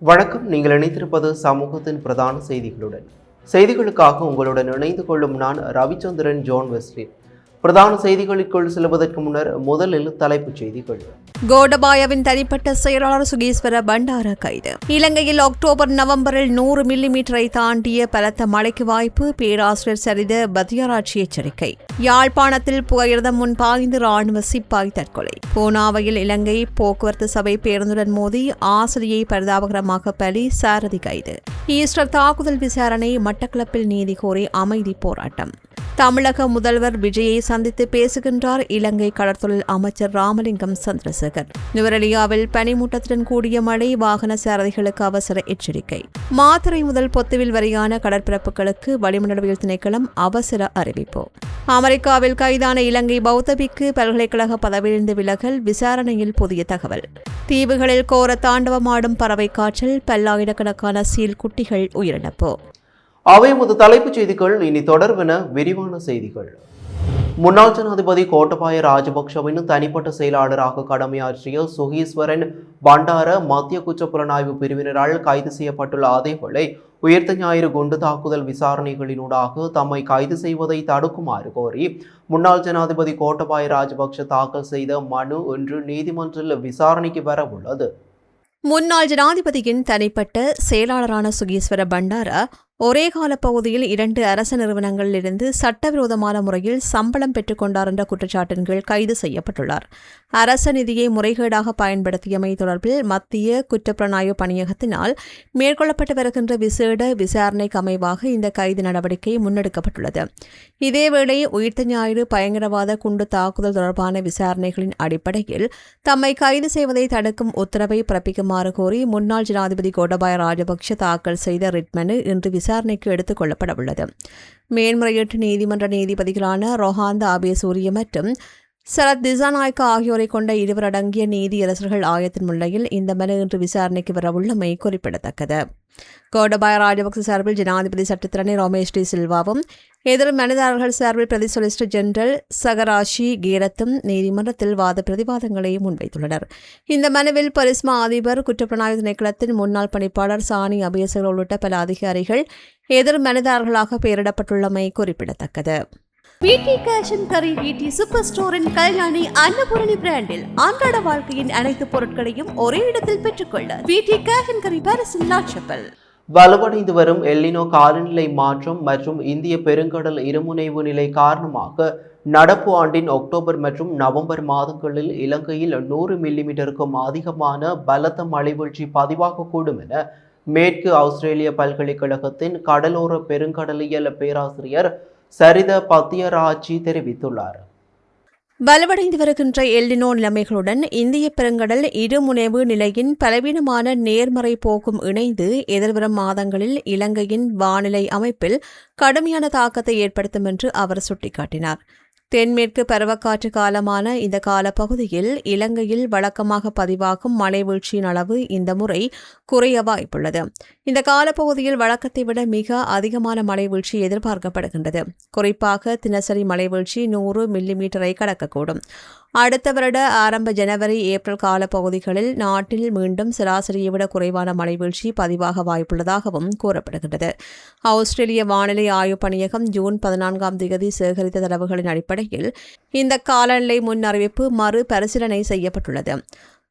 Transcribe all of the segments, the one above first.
வணக்கம். நீங்கள் இணைத்திருப்பது சமூகத்தின் பிரதான செய்திகளுடன். செய்திகளுக்காக உங்களுடன் இணைந்து கொள்ளும் நான் ரவிச்சந்திரன் ஜோன் வெஸ்லி. பிரதான செய்திகளுக்குள் செல்வதற்கு முன்னர் முதலில் தலைப்புச் செய்திகள். கோடபாயவின் தனிப்பட்ட செயலாளர் சுகீஸ்வர பண்டார கைது. இலங்கையில் அக்டோபர் நவம்பரில் 100 மில்லிமீட்டரை தாண்டிய பலத்த மழைக்கு வாய்ப்பு, பேராசிரியர் சரித பத்தியராட்சி எச்சரிக்கை. யாழ்ப்பாணத்தில் புகையிரதம் முன் பாய்ந்து ராணுவ சிப்பாய் தற்கொலை. பூனாவையில் இலங்கை போக்குவரத்து சபை பேருந்துடன் மோதி ஆசிரியை பரிதாபகரமாக பலி, சாரதி கைது. ஈஸ்டர் தாக்குதல் விசாரணை, மட்டக்களப்பில் நீதி கோரி அமைதி போராட்டம். தமிழக முதல்வர் விஜயை சந்தித்து பேசுகின்றார் இலங்கை கடற்தொழில் அமைச்சர் ராமலிங்கம் சந்திரசேகர். நுவரெலியாவில் பனிமூட்டத்துடன் கூடிய மழை, வாகன சாரதிகளுக்கு அவசர எச்சரிக்கை. மாத்தறை முதல் பொத்துவில் வரையான கடற்பரப்புகளுக்கு வளிமண்டலவியல் திணைக்களம் அவசர அறிவிப்பு. அமெரிக்காவில் கைதான இலங்கை பௌத்தபிக்கு பல்கலைக்கழக பதவியிலிருந்து விலகல், விசாரணையில் புதிய தகவல். தீவுகளில் கோர தாண்டவமாடும் பறவை காய்ச்சல், பல்லாயிரக்கணக்கான சீல் குட்டிகள் உயிரிழப்பு. அவை முத தலைப்புச் செய்திகள். இனி தொடர்பென விரிவான செய்திகள். முன்னாள் ஜனாதிபதி கோட்டபாய ராஜபக்ஷவின் தனிப்பட்ட செயலாளராக கடமையாற்றிய சுகீஸ்வரன் பண்டார மத்திய குற்றப்புலனாய்வு பிரிவினரால் கைது செய்யப்பட்டுள்ள அதேவேளை உயிர்த்த ஞாயிறு குண்டு தாக்குதல் விசாரணைகளினூடாக தம்மை கைது செய்வதை தடுக்குமாறு கோரி முன்னாள் ஜனாதிபதி கோட்டபாய ராஜபக்ஷ தாக்கல் செய்த மனு இன்று நீதிமன்றில் விசாரணைக்கு வரவுள்ளது. முன்னாள் ஜனாதிபதியின் தனிப்பட்ட செயலாளரான சுகீஸ்வர பண்டார ஒரே கால பகுதியில் 2 அரச நிறுவனங்களிலிருந்து சட்டவிரோதமான முறையில் சம்பளம் பெற்றுக் கொண்டார் என்ற குற்றச்சாட்டின் கீழ் கைது செய்யப்பட்டுள்ளார். அரச நிதியை முறைகேடாக பயன்படுத்தியமை தொடர்பில் மத்திய குற்றப்புலனாய்வு பணியகத்தினால் மேற்கொள்ளப்பட்டு வருகின்ற விசேட விசாரணைக்கு அமைவாக இந்த கைது நடவடிக்கை முன்னெடுக்கப்பட்டுள்ளது. இதேவேளை உயிர்த்த ஞாயிறு பயங்கரவாத குண்டு தாக்குதல் தொடர்பான விசாரணைகளின் அடிப்படையில் தம்மை கைது செய்வதை தடுக்கும் உத்தரவை பிறப்பிக்குமாறு கோரி முன்னாள் ஜனாதிபதி கோடபாய ராஜபக்ஷ தாக்கல் செய்த ரிட் மனு இன்று விசாரணைக்கு எடுத்துக் கொள்ளப்பட உள்ளது. மேன்முறையீட்டு நீதிமன்ற நீதிபதிகளான ரோஹாந்த ஆபேசூரிய மற்றும் சரத் திசாநாயக்க ஆகியோரை கொண்ட 2 அடங்கிய நீதியரசர்கள் ஆயத்தின் முன்னிலையில் இந்த மனு இன்று விசாரணைக்கு வரவுள்ளமை குறிப்பிடத்தக்கது. கோடபாய ராஜபக்ச சார்பில் ஜனாதிபதி சட்டத்திரணி ரமேஷ் டி சில்வாவும், எதிர் மனுதாரர்கள் சார்பில் பிரதி சொலிசிட்டர் ஜெனரல் சகராஷி கீரத்தும் நீதிமன்றத்தில் வாத பிரதிவாதங்களை முன்வைத்துள்ளனர். இந்த மனுவில் பரிஸ்மா அதிபர், குற்றப்புலனாய்வு திணைக்களத்தின் முன்னாள் பணிப்பாளர் சானி அபேசகர் உள்ளிட்ட பல அதிகாரிகள் எதிர் மனுதாரர்களாக பெயரிடப்பட்டுள்ளமை குறிப்பிடத்தக்கது. வீட்டி கேஷ் அண்ட் கரி வீட்டி சூப்பர் ஸ்டோரின் கல்யாணி அன்னபூரணி பிராண்டில் அன்றாட வாழ்க்கையின் அனைத்து பொருட்களையும் ஒரே இடத்தில் பெற்றுக்கொள்ள வீட்டி கேஷ் அண்ட் கரி பாரிஸின் லாட்சப்பல். வலுவடைந்து வரும் எல்லினோ காலநிலை மாற்றம் மற்றும் இந்திய பெருங்கடல் இருமுனைவு நிலை காரணமாக நடப்பு ஆண்டின் அக்டோபர் மற்றும் நவம்பர் மாதங்களில் இலங்கையில் 100 மில்லிமீட்டருக்கும் அதிகமான பலத்த மழைவீழ்ச்சி பதிவாகக்கூடும் என மேற்கு ஆஸ்திரேலிய பல்கலைக்கழகத்தின் கடலோர பெருங்கடலியல் பேராசிரியர் சரித பத்தியராட்சி தெரிவித்துள்ளார். வலுவடைந்து வருகின்ற எல்னினோ நிலைமைகளுடன் இந்திய பெருங்கடல் இருமுனைவு நிலையின் பலவீனமான நேர்மறை போக்கும் இணைந்து எதிர்வரும் மாதங்களில் இலங்கையின் வானிலை அமைப்பில் கடுமையான தாக்கத்தை ஏற்படுத்தும் என்று அவர் சுட்டிக்காட்டினார். தென்மேற்கு பருவக்காற்று காலமான இந்த காலப்பகுதியில் இலங்கையில் வழக்கமாக பதிவாகும் மழை வீழ்ச்சியின் அளவு இந்த முறை குறைய வாய்ப்புள்ளது. இந்த காலப்பகுதியில் வழக்கத்தை விட மிக அதிகமான மழை வீழ்ச்சி எதிர்பார்க்கப்படுகின்றது. குறிப்பாக தினசரி மழை வீழ்ச்சி 100 மில்லிமீட்டரை கடக்கக்கூடும். அடுத்த வருட ஆரம்ப ஜனவரி ஏப்ரல் காலப்பகுதிகளில் நாட்டில் மீண்டும் சராசரியை விட குறைவான மழை வீழ்ச்சி பதிவாக வாய்ப்புள்ளதாகவும் கூறப்படுகின்றது. ஆஸ்திரேலிய வானிலை ஆய்வு பணியகம் ஜூன் 14ஆம் தேதி சேகரித்த தரவுகளின் அடிப்படையில் இந்த காலநிலை முன் அறிவிப்பு மறு பரிசீலனை செய்யப்பட்டுள்ளது.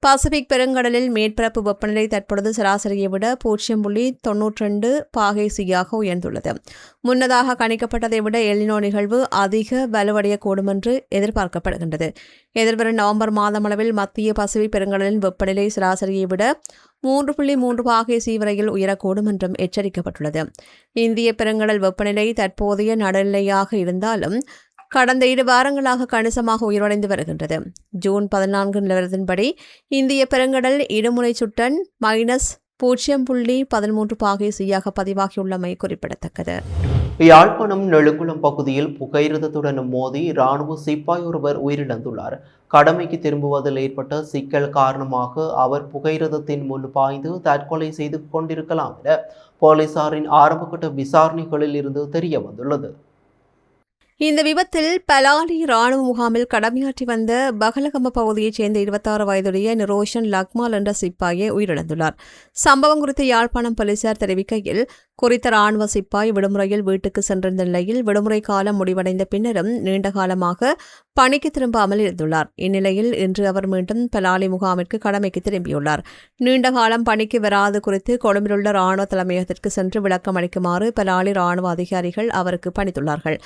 பசிபிக் பெருங்கடலில் மேற்பரப்பு வெப்பநிலை தற்பொழுது சராசரியை விட 0.92 பாகை சியாக உயர்ந்துள்ளது. முன்னதாக கணிக்கப்பட்டதை விட எல்னினோ நிகழ்வு அதிக வலுவடையக்கூடும் என்று எதிர்பார்க்கப்படுகின்றது. எதிர்வரும் நவம்பர் மாதமளவில் மத்திய பசிபிக் பெருங்கடலின் வெப்பநிலை சராசரியை விட 3.3 பாகை சி வரையில் உயரக்கூடும் என்றும் எச்சரிக்கப்பட்டுள்ளது. இந்திய பெருங்கடல் வெப்பநிலை தற்போதைய நடுநிலையாக இருந்தாலும் கடந்த 2 வாரங்களாக கணிசமாக உயர்வடைந்து வருகின்றது. ஜூன் 14 நிலவரத்தின்படி இந்திய பெருங்கடல் இருமுனை சுட்டன் -0.13 பாகை சியாக பதிவாகியுள்ளமை குறிப்பிடத்தக்கது. யாழ்ப்பாணம் நெடுங்குளம் பகுதியில் புகையிரதத்துடன் மோதி இராணுவ சிப்பாய் ஒருவர் உயிரிழந்துள்ளார். கடமைக்கு திரும்புவதில் ஏற்பட்ட சிக்கல் காரணமாக அவர் புகையிரதத்தின் முன் பாய்ந்து தற்கொலை செய்து கொண்டிருக்கலாம் என போலீசாரின் ஆரம்பகட்ட விசாரணைகளில் இருந்து தெரிய வந்துள்ளது. இந்த விபத்தில் பலாலி ராணுவ முகாமில் கடமையாற்றி வந்த பகலகம பகுதியைச் சேர்ந்த 26 வயதுடைய நிரோஷன் லக்மால் என்ற சிப்பாயை உயிரிழந்துள்ளார். சம்பவம் குறித்து யாழ்ப்பாணம் போலீசார் தெரிவிக்கையில், குறித்த ராணுவ சிப்பாய் விடுமுறையில் வீட்டுக்கு சென்றிருந்த நிலையில் விடுமுறை காலம் முடிவடைந்த பின்னரும் நீண்ட காலமாக பணிக்கு திரும்பாமல் இருந்துள்ளார். இந்நிலையில் இன்று அவர் மீண்டும் பலாலி முகாமிற்கு கடமைக்கு திரும்பியுள்ளார். நீண்ட காலம் பணிக்கு வராது குறித்து கொழும்பிலுள்ள ராணுவ தலைமையகத்திற்கு சென்று விளக்கம் அளிக்குமாறு பலாலி ராணுவ அதிகாரிகள் அவருக்கு பணித்துள்ளார்கள்.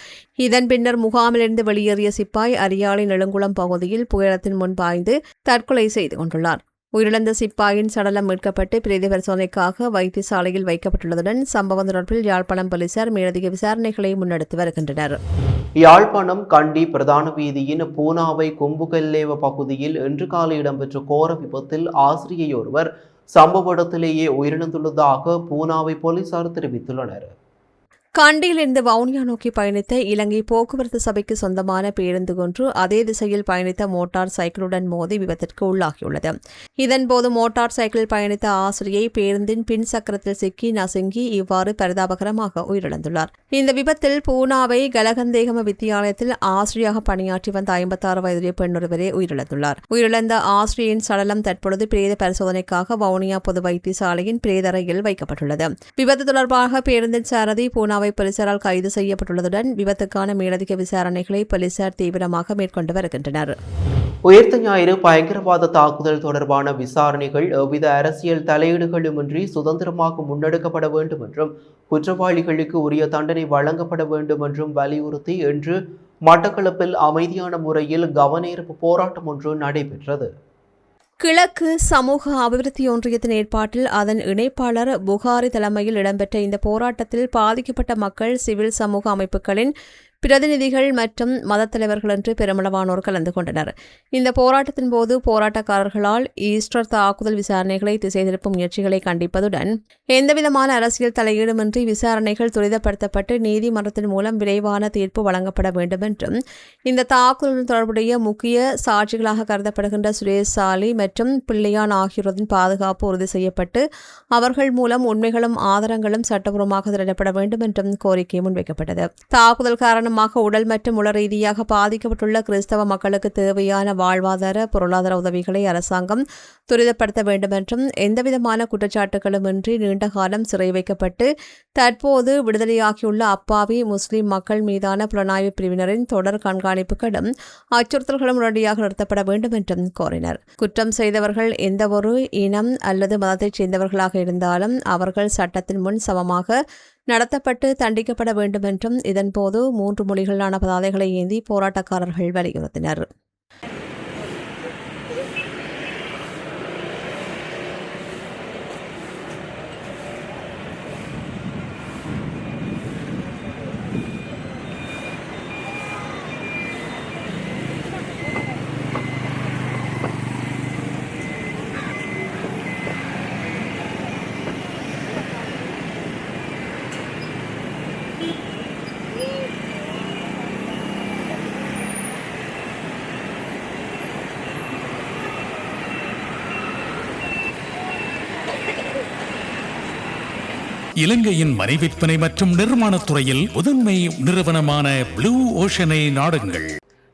இதன் பின்னர் முகாமிலிருந்து வெளியேறிய சிப்பாய் அரியாலை நெடுங்குளம் பகுதியில் புயலத்தின் முன் பாய்ந்து தற்கொலை செய்து கொண்டுள்ளார். உயிரிழந்த சிப்பாயின் சடலம் மீட்கப்பட்டு பிரேத பரிசோதனைக்காக வைத்தியசாலையில் வைக்கப்பட்டுள்ளதுடன் சம்பவம் தொடர்பில் யாழ்ப்பாணம் போலீசார் மேலதிக விசாரணைகளை முன்னெடுத்து வருகின்றனர். யாழ்ப்பாணம் கண்டி பிரதான வீதியின் பூனாவை கும்புகல்லேவ பகுதியில் இன்று காலை இடம்பெற்ற கோர விபத்தில் ஆசிரியையொருவர் சம்பவ இடத்திலேயே உயிரிழந்துள்ளதாக பூனாவை போலீசார் தெரிவித்துள்ளனர். கண்டியிலிருந்து வவுனியா நோக்கி பயணித்த இலங்கை போக்குவரத்து சபைக்கு சொந்தமான பேருந்து ஒன்று அதே திசையில் பயணித்த மோட்டார் சைக்கிளுடன் மோதி விபத்திற்கு உள்ளாகியுள்ளது. இதன்போது மோட்டார் சைக்கிளில் பயணித்த ஆசிரியை பேருந்தின் பின் சக்கரத்தில் சிக்கி நசுங்கி இவ்வாறு பரிதாபகரமாக உயிரிழந்துள்ளார். இந்த விபத்தில் பூனாவை கலகந்தேகம வித்தியாலயத்தில் ஆசிரியாக பணியாற்றி வந்த 56 வயதுடைய பெண்ணொருவரே உயிரிழந்துள்ளார். உயிரிழந்த ஆசிரியின் சடலம் தற்பொழுது பிரேத பரிசோதனைக்காக வவுனியா பொது வைத்தியசாலையின் பிரேதரையில் வைக்கப்பட்டுள்ளது. விபத்து தொடர்பாக பேருந்தின் சாரதி பூனா போலீசாரால் கைது செய்யப்பட்டுள்ளதுடன் விபத்துக்கான மேலதிக விசாரணைகளை போலீசார் தீவிரமாக மேற்கொண்டு வருகின்றனர். உயிர்த்த ஞாயிறு பயங்கரவாத தாக்குதல் தொடர்பான விசாரணைகள் எவ்வித அரசியல் தலையீடுகளுமின்றி சுதந்திரமாக முன்னெடுக்கப்பட வேண்டும் என்றும் குற்றவாளிகளுக்கு உரிய தண்டனை வழங்கப்பட வேண்டும் என்றும் வலியுறுத்தி இன்று மட்டக்களப்பில் அமைதியான முறையில் கவனஈர்ப்பு போராட்டம் ஒன்று நடைபெற்றது. கிழக்கு சமூக அபிவிருத்தி ஒன்றியத்தின் ஏற்பாட்டில் அதன் இணைப்பாளர் புகாரி தலைமையில் இடம்பெற்ற இந்த போராட்டத்தில் பாதிக்கப்பட்ட மக்கள், சிவில் சமூக அமைப்புகளின் பிரதிநிதிகள் மற்றும் மதத் தலைவர்கள் என்று பெருமளவானோர் கலந்து கொண்டனர். இந்த போராட்டத்தின் போது போராட்டக்காரர்களால் ஈஸ்டர் தாக்குதல் விசாரணைகளை திசை திருப்பும் முயற்சிகளை கண்டிப்பதுடன் எந்தவிதமான அரசியல் தலையீடுமின்றி விசாரணைகள் துரிதப்படுத்தப்பட்டு நீதிமன்றத்தின் மூலம் விரைவான தீர்ப்பு வழங்கப்பட வேண்டும் என்றும், இந்த தாக்குதலுடன் தொடர்புடைய முக்கிய சாட்சிகளாக கருதப்படுகின்ற சுரேஷ் சாலி மற்றும் பிள்ளையான் ஆகியோரின் பாதுகாப்பு உறுதி செய்யப்பட்டு அவர்கள் மூலம் உண்மைகளும் ஆதாரங்களும் சட்டபூர்வமாக திரட்டப்பட வேண்டும் என்றும் கோரிக்கை முன்வைக்கப்பட்டது. தாக்குதல் காரணமாக உடல் மற்றும் உள ரீதியாக பாதிக்கப்பட்டுள்ள கிறிஸ்தவ மக்களுக்கு தேவையான வாழ்வாதார பொருளாதார உதவிகளை அரசாங்கம் துரிதப்படுத்த வேண்டும் என்றும், எந்தவிதமான குற்றச்சாட்டுகளுமின்றி நீண்ட காலம் சிறை வைக்கப்பட்டு தற்போது விடுதலையாகியுள்ள அப்பாவி முஸ்லிம் மக்கள் மீதான புலனாய்வு பிரிவினரின் தொடர் கண்காணிப்புகளும் அச்சுறுத்தல்களும் உடனடியாக நிறுத்தப்பட வேண்டும் என்றும் கோரினர். குற்றம் செய்தவர்கள் எந்தவொரு இனம் அல்லது மதத்தைச் சேர்ந்தவர்களாக இருந்தாலும் அவர்கள் சட்டத்தின் முன் சமமாக நடத்தப்பட்டு தண்டிக்கப்பட வேண்டும் என்றும் இதன்போது 3 மொழிகளான பதாதைகளை ஏந்தி போராட்டக்காரர்கள் வலியுறுத்தினர். இலங்கையின் மனை விற்பனை மற்றும் நிர்மாணத் துறையில் முதன்மை நிறுவனமான ப்ளூ ஓஷனை நாடுங்கள்.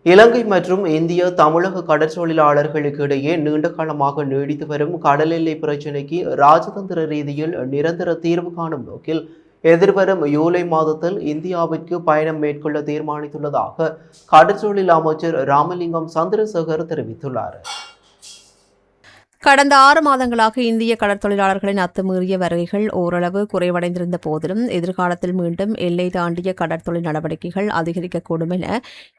இலங்கை மற்றும் இந்திய தமிழக கடற்றொழிலாளர்களுக்கு இடையே நீண்ட காலமாக நீடித்து வரும் கடல் எல்லை பிரச்சினைக்கு ராஜதந்திர ரீதியில் நிரந்தர தீர்வு காணும் நோக்கில் எதிர்வரும் ஜூலை மாதத்தில் இந்தியாவிற்கு பயணம் மேற்கொள்ள தீர்மானித்துள்ளதாக கடற்றொழில் அமைச்சர் ராமலிங்கம் சந்திரசேகர் தெரிவித்துள்ளார். கடந்த 6 மாதங்களாக இந்திய கடற்தொழிலாளர்களின் அத்துமீறிய வருகைகள் ஓரளவு குறைவடைந்திருந்த போதிலும் எதிர்காலத்தில் மீண்டும் எல்லை தாண்டிய கடற்தொழில் நடவடிக்கைகள் அதிகரிக்கக்கூடும் என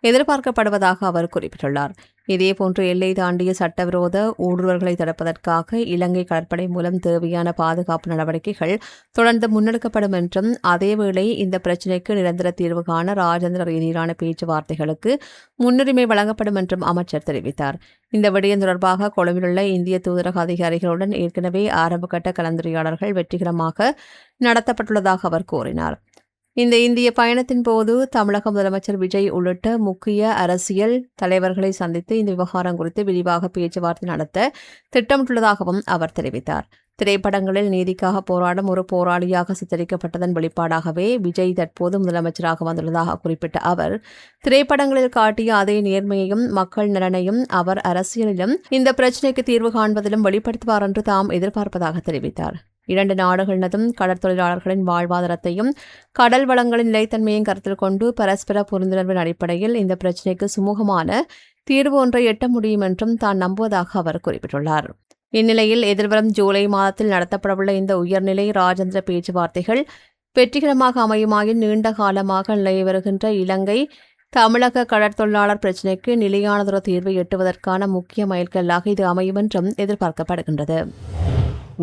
எதிர்பார்க்கப்படுவதாக அவர் குறிப்பிட்டுள்ளார். இதேபோன்று எல்லை தாண்டிய சட்டவிரோத ஊடுருவல்களை தடுப்பதற்காக இலங்கை கடற்படை மூலம் தேவையான பாதுகாப்பு நடவடிக்கைகள் தொடர்ந்து முன்னெடுக்கப்படும் என்றும், அதேவேளை இந்த பிரச்சினைக்கு நிரந்தர தீர்வு காண ராஜேந்திர ரீதியிலான பேச்சுவார்த்தைகளுக்கு முன்னுரிமை வழங்கப்படும் என்றும் அமைச்சர் தெரிவித்தார். இந்த விடயம் தொடர்பாக கொழும்பிலுள்ள இந்திய தூதரக அதிகாரிகளுடன் ஏற்கனவே ஆரம்பகட்ட கலந்துரையாடல்கள் வெற்றிகரமாக நடத்தப்பட்டுள்ளதாக அவர் கூறினார். இந்த இந்திய பயணத்தின் போது தமிழக முதலமைச்சர் விஜய் உள்ளிட்ட முக்கிய அரசியல் தலைவர்களை சந்தித்து இந்த விவகாரம் குறித்து விரிவாக பேச்சுவார்த்தை நடத்த திட்டமிட்டுள்ளதாகவும் அவர் தெரிவித்தார். திரைப்படங்களில் நீதிக்காக போராடும் ஒரு போராளியாக சித்தரிக்கப்பட்டதன் வெளிப்பாடாகவே விஜய் தற்போது முதலமைச்சராக வந்துள்ளதாக குறிப்பிட்ட அவர், திரைப்படங்களில் காட்டிய அதே நேர்மையையும் மக்கள் நலனையும் அவர் அரசியலிலும் இந்த பிரச்சினைக்கு தீர்வு காண்பதிலும் வெளிப்படுத்துவார் என்று தாம் எதிர்பார்ப்பதாக தெரிவித்தார். 2 நாடுகளினதும் கடற்தொழிலாளர்களின் வாழ்வாதாரத்தையும் கடல் வளங்களின் நிலைத்தன்மையும் கருத்தில் கொண்டு பரஸ்பர புரிந்துணர்வின் அடிப்படையில் இந்த பிரச்சினைக்கு சுமூகமான தீர்வு ஒன்றை எட்ட முடியும் என்றும் தான் நம்புவதாக அவர் குறிப்பிட்டுள்ளார். இந்நிலையில் எதிர்வரும் ஜூலை மாதத்தில் நடத்தப்படவுள்ள இந்த உயர்நிலை ராஜேந்திர பேச்சுவார்த்தைகள் வெற்றிகரமாக அமையுமாயின் நீண்ட காலமாக நிலவி வருகின்ற இலங்கை தமிழக கடற்தொழிலாளர் பிரச்சினைக்கு நிலையானதொரு தீர்வை எட்டுவதற்கான முக்கிய மைல்கல்லாக இது அமையும் என்றும் எதிர்பார்க்கப்படுகின்றது.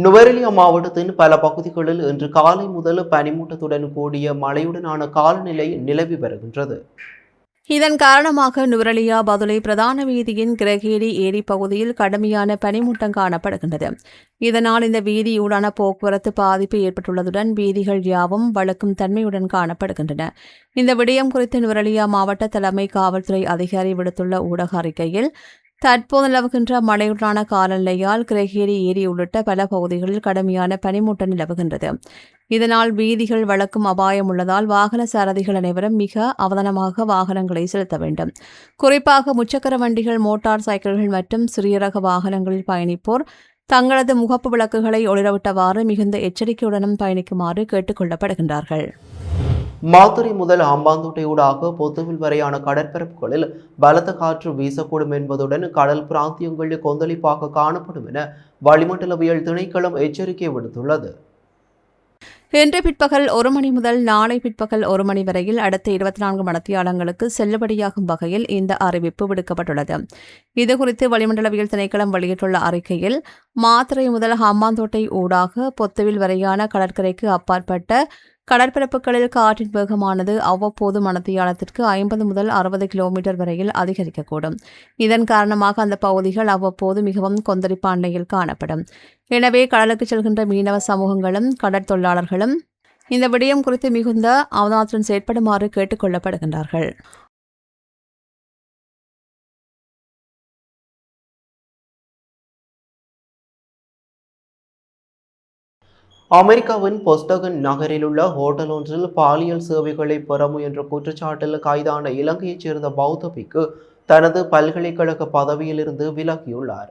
நுவரெலியா மாவட்டத்தின் பல பகுதிகளில் இன்று காலை முதல் பனிமூட்டத்துடன் கூடிய மழையுடனான காலநிலை நிலவி வருகின்றது. இதன் காரணமாக நுவரெலியா பதுளை பிரதான வீதியின் கிரகேரி ஏரி பகுதியில் கடுமையான பனிமூட்டம் காணப்படுகின்றது. இதனால் இந்த வீதியூடான போக்குவரத்து பாதிப்பு ஏற்பட்டுள்ளதுடன் வீதிகள் யாவும் வழுக்கும் தன்மையுடன் காணப்படுகின்றன. இந்த விடயம் குறித்து நுவரெலியா மாவட்ட தலைமை காவல்துறை அதிகாரி விடுத்துள்ள ஊடக அறிக்கையில், தற்போது நிலவுகின்ற மழையுடனான காலநிலையால் கிரகேரி ஏரி உள்ளிட்ட பல பகுதிகளில் கடுமையான பனிமூட்டம் நிலவுகின்றது. இதனால் வீதிகள் வழக்கும் அபாயம் உள்ளதால் வாகன சாரதிகள் அனைவரும் மிக அவதானமாக வாகனங்களை செலுத்த வேண்டும். குறிப்பாக முச்சக்கர வண்டிகள், மோட்டார் சைக்கிள்கள் மற்றும் சிறிய ரக வாகனங்களில் பயணிப்போர் தங்களது முகப்பு விளக்குகளை ஒளிரவிட்டவாறு மிகுந்த எச்சரிக்கையுடனும் பயணிக்குமாறு கேட்டுக் கொள்ளப்படுகின்றார்கள். மாத்தறை முதல் ஹம்பாந்தோட்டையூடாக பொத்துவில் வரையான கடற்பரப்புகளில் பலத்த காற்று வீசக்கூடும் என்பதுடன் கடல் பிராந்தியங்களில் கொந்தளிப்பாக காணப்படும் என வளிமண்டலவியல் திணைக்களம் எச்சரிக்கை விடுத்துள்ளது. இன்று பிற்பகல் 1 மணி முதல் நாளை பிற்பகல் 1 மணி வரையில் அடுத்த 24 மணித்தியாலங்களுக்கு செல்லுபடியாகும் வகையில் இந்த அறிவிப்பு விடுக்கப்பட்டுள்ளது. இதுகுறித்து வளிமண்டலவியல் திணைக்களம் வெளியிட்டுள்ள அறிக்கையில், மாத்தறை முதல் ஹம்பாந்தோட்டை ஊடாக பொத்துவில் வரையான கடற்கரைக்கு அப்பாற்பட்ட கடற்பரப்புகளில் காற்றின் வேகமானது அவ்வப்போது மணித்தியாலத்திற்கு 50 முதல் 60 கிலோமீட்டர் வரையில் அதிகரிக்கக்கூடும். இதன் காரணமாக அந்த பகுதிகள் அவ்வப்போது மிகவும் கொந்தளிப்பான நிலையில் காணப்படும். எனவே கடலுக்கு செல்கின்ற மீனவ சமூகங்களும் கடற்தொழிலாளர்களும் இந்த விடயம் குறித்து மிகுந்த அவதானத்துடன் செயற்படுமாறு கேட்டுக் கொள்ளப்படுகின்றார்கள். அமெரிக்காவின் பொஸ்டகன் நகரில் உள்ள ஹோட்டல் ஒன்றில் பாலியல் சேவைகளை பெற முயன்ற குற்றச்சாட்டில் கைதான இலங்கையைச் சேர்ந்த பௌத்த பிக்கு தனது பல்கலைக்கழக பதவியிலிருந்து விலகியுள்ளார்.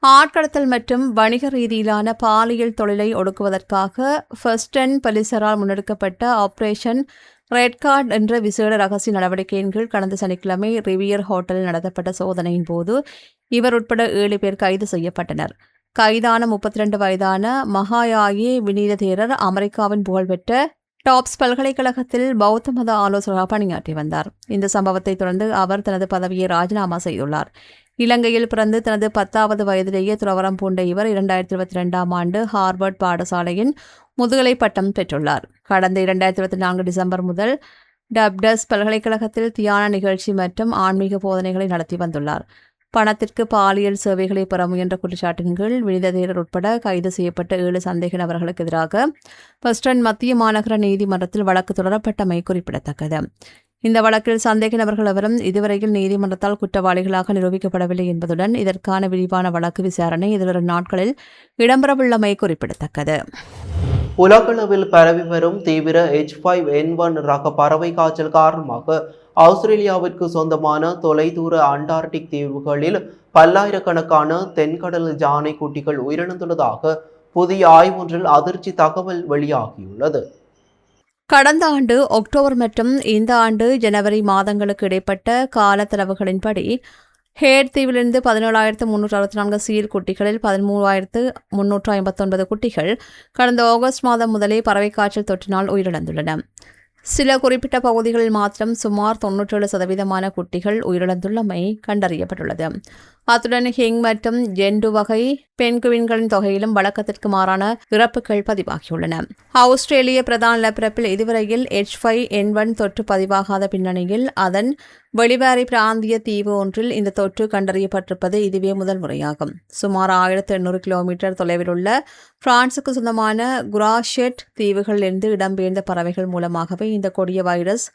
ஆட்கடத்தல் மற்றும் வணிக ரீதியிலான பாலியல் தொழிலை ஒடுக்குவதற்காக ஃபர்ஸ்டன் போலீசாரால் முன்னெடுக்கப்பட்ட ஆபரேஷன் ரெட் கார்டு என்ற விசேட ரகசிய நடவடிக்கையின் கீழ் கடந்த சனிக்கிழமை ரிவியர் ஹோட்டலில் நடத்தப்பட்ட சோதனையின் போது இவர் உட்பட 7 பேர் கைது செய்யப்பட்டனர். கைதான 32 வயதான மகாயாயி வினீத தேரர் அமெரிக்காவின் புகழ்பெற்ற டாப்ஸ் பல்கலைக்கழகத்தில் பௌத்த மத ஆலோசகராக பணியாற்றி வந்தார். இந்த சம்பவத்தை தொடர்ந்து அவர் தனது பதவியை ராஜினாமா செய்துள்ளார். இலங்கையில் பிறந்து தனது 10வது வயதிலேயே துறவரம் பூண்ட இவர் 2022ஆம் ஆண்டு ஹார்வர்ட் பாடசாலையின் முதுகலை பட்டம் பெற்றுள்ளார். கடந்த 2024 டிசம்பர் முதல் டப்டஸ் பல்கலைக்கழகத்தில் தியான நிகழ்ச்சி மற்றும் ஆன்மீக போதனைகளை நடத்தி வந்துள்ளார். பணத்திற்கு பாலியல் சேவைகளை பெற முயன்ற குற்றச்சாட்டின் கீழ் வினித தேரர் உட்பட கைது செய்யப்பட்ட 7 சந்தேக நபர்களுக்கு எதிராக வெஸ்டர்ன் மத்திய மாநகர நீதிமன்றத்தில் வழக்கு தொடரப்பட்டமை குறிப்பிடத்தக்கது. இந்த வழக்கில் சந்தேக நபர்கள் எவரும் இதுவரையில் நீதிமன்றத்தால் குற்றவாளிகளாக நிரூபிக்கப்படவில்லை என்பதுடன் இதற்கான விரிவான வழக்கு விசாரணை எதிர்வரும் நாட்களில் இடம்பெறவுள்ளமை குறிப்பிடத்தக்கது. உலகளவில் பரவி வரும் தீவிர H5N1 ரக பறவை காய்ச்சல் காரணமாக ஆஸ்திரேலியாவிற்கு சொந்தமான தொலைதூர அண்டார்டிக் தீவுகளில் பல்லாயிரக்கணக்கான தென்கடல் யானை குட்டிகள் உயிரிழந்துள்ளதாக புதிய ஆய்வொன்றில் அதிர்ச்சி தகவல் வெளியாகியுள்ளது. கடந்த ஆண்டு அக்டோபர் மற்றும் இந்த ஆண்டு ஜனவரி மாதங்களுக்கு இடைப்பட்ட காலத்தரவுகளின்படி ஹேட் தீவிலிருந்து 17,364 சீல் குட்டிகளில் 13,359 குட்டிகள் கடந்த ஆகஸ்ட் மாதம் முதலே பறவைக்காய்ச்சல் தொற்றினால் உயிரிழந்துள்ளன. சில குறிப்பிட்ட பகுதிகளில் மாத்திரம் சுமார் 97% குட்டிகள் உயிரிழந்துள்ளமை கண்டறியப்பட்டுள்ளது. அத்துடன் ஹிங் மற்றும் ஜெண்டு வகை பென்குவின்களின் தொகையிலும் வழக்கத்திற்கு மாறான இறப்புகள் பதிவாகியுள்ளன. ஆஸ்திரேலிய பிரதான நிலப்பரப்பில் இதுவரையில் H5N1 தொற்று பதிவாகாத பின்னணியில் அதன் வெளிவாரி பிராந்திய தீவு ஒன்றில் இந்த தொற்று கண்டறியப்பட்டிருப்பது இதுவே முதல் முறையாகும். சுமார் 1800 கிலோமீட்டர் தொலைவில் உள்ள பிரான்சுக்கு சொந்தமான குராஷெட் தீவுகளிலிருந்து இடம்பெயர்ந்த பறவைகள் மூலமாகவே இந்த கொடிய வைரஸ்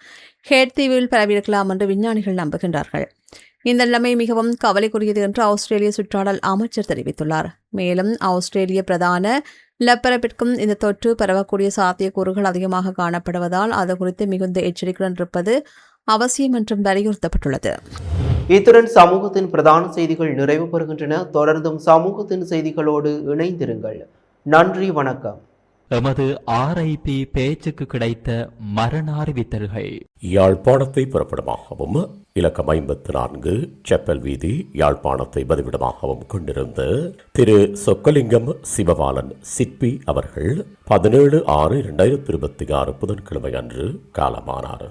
ஹேட் தீவில் பரவியிருக்கலாம் என்று விஞ்ஞானிகள் நம்புகின்றார்கள். இந்த நிலைமை மிகவும் கவலைக்குரியது என்று ஆஸ்திரேலிய சுற்றாடல் அமைச்சர் தெரிவித்துள்ளார். மேலும் ஆஸ்திரேலிய பிரதான நிலப்பரப்பிற்கும் இந்த தொற்று பரவக்கூடிய சாத்தியக்கூறுகள் அதிகமாக காணப்படுவதால் அது குறித்து மிகுந்த எச்சரிக்கையுடன் இருப்பது அவசியம் என்றும் வலியுறுத்தப்பட்டுள்ளது. இத்துடன் சமூகத்தின் பிரதான செய்திகள் நிறைவு பெறுகின்றன. தொடர்ந்தும் சமூகத்தின் செய்திகளோடு இணைந்திருங்கள். நன்றி, வணக்கம். எமது RIP பேச்சுக்கு கிடைத்த மரண அறிவித்தல்கள். யாழ்ப்பாணத்தை புறப்படமாகவும் இலக்கம் 54 செப்பல் வீதி யாழ்ப்பாணத்தை பதிவிடமாகவும் கொண்டிருந்த திரு சொக்கலிங்கம் சிவபாலன் சிற்பி அவர்கள் 17/6/2026 புதன்கிழமை அன்று காலமானார்.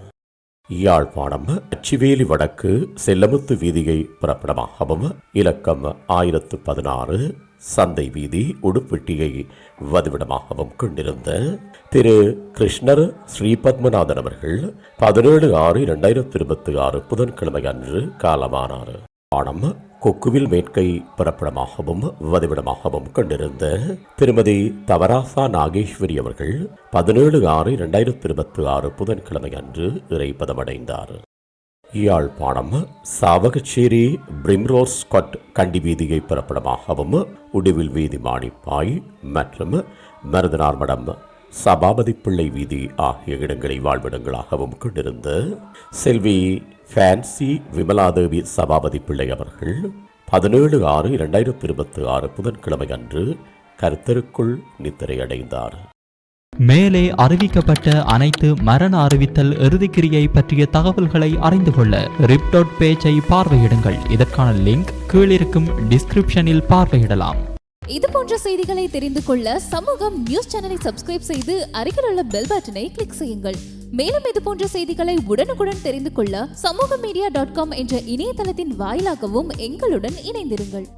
யாழ்ப்பாணம் அச்சிவேலி வடக்கு செல்லமுத்து வீதியை புறப்படமாகவும் இலக்கம் 1016 சந்தை வீதி உடுப்பெட்டியை வதிவிடமாகவும் கொண்டிருந்த திரு கிருஷ்ணர் ஸ்ரீபத்மநாதன் அவர்கள் 17/6/2026 புதன்கிழமை அன்று காலமானார். பாணம் கொக்குவில் மேற்கை புறப்படமாகவும் வதிவிடமாகவும் கொண்டிருந்த திருமதி தவராசா நாகேஸ்வரி அவர்கள் 17/6/2026 புதன்கிழமை அன்று இறைப்பதமடைந்தார். யாழ்ப்பாணம் சாவகச்சேரி பிரிம்ரோஸ் ஸ்காட் கண்டி வீதியை புறப்படமாகவும் உடுவில் வீதி மாணிப்பாய் மற்றும் மருதனார் மடம் சபாபதி பிள்ளை வீதி ஆகிய இடங்களை வாழ்விடங்களாகவும் கொண்டிருந்த செல்வி ஃபேன்சி விமலாதேவி சபாபதி பிள்ளை அவர்கள் 17/6/2026 புதன்கிழமை அன்று கர்த்தருக்குள் நித்திரையடைந்தார். மேலே அறிவிக்கப்பட்ட அனைத்து மரண அறிவித்தல் இறுதிக்கிரியை பற்றிய தகவல்களை அறிந்து கொள்ள ரிப் பேஜை பார்வையிடுங்கள். இதற்கான லிங்க் கீழிருக்கும் டிஸ்கிரிப்ஷனில் பார்வையிடலாம். இது போன்ற செய்திகளை தெரிந்து கொள்ள சமூகம் நியூஸ் சேனலை சப்ஸ்கிரைப் செய்து அருகில் உள்ள பெல் பட்டனை கிளிக் செய்யுங்கள். மேலும் இது போன்ற செய்திகளை உடனுக்குடன் தெரிந்து கொள்ள சமூகமீடியா.com என்ற இணையதளத்தின் வாயிலாகவும் எங்களுடன் இணைந்திருங்கள்.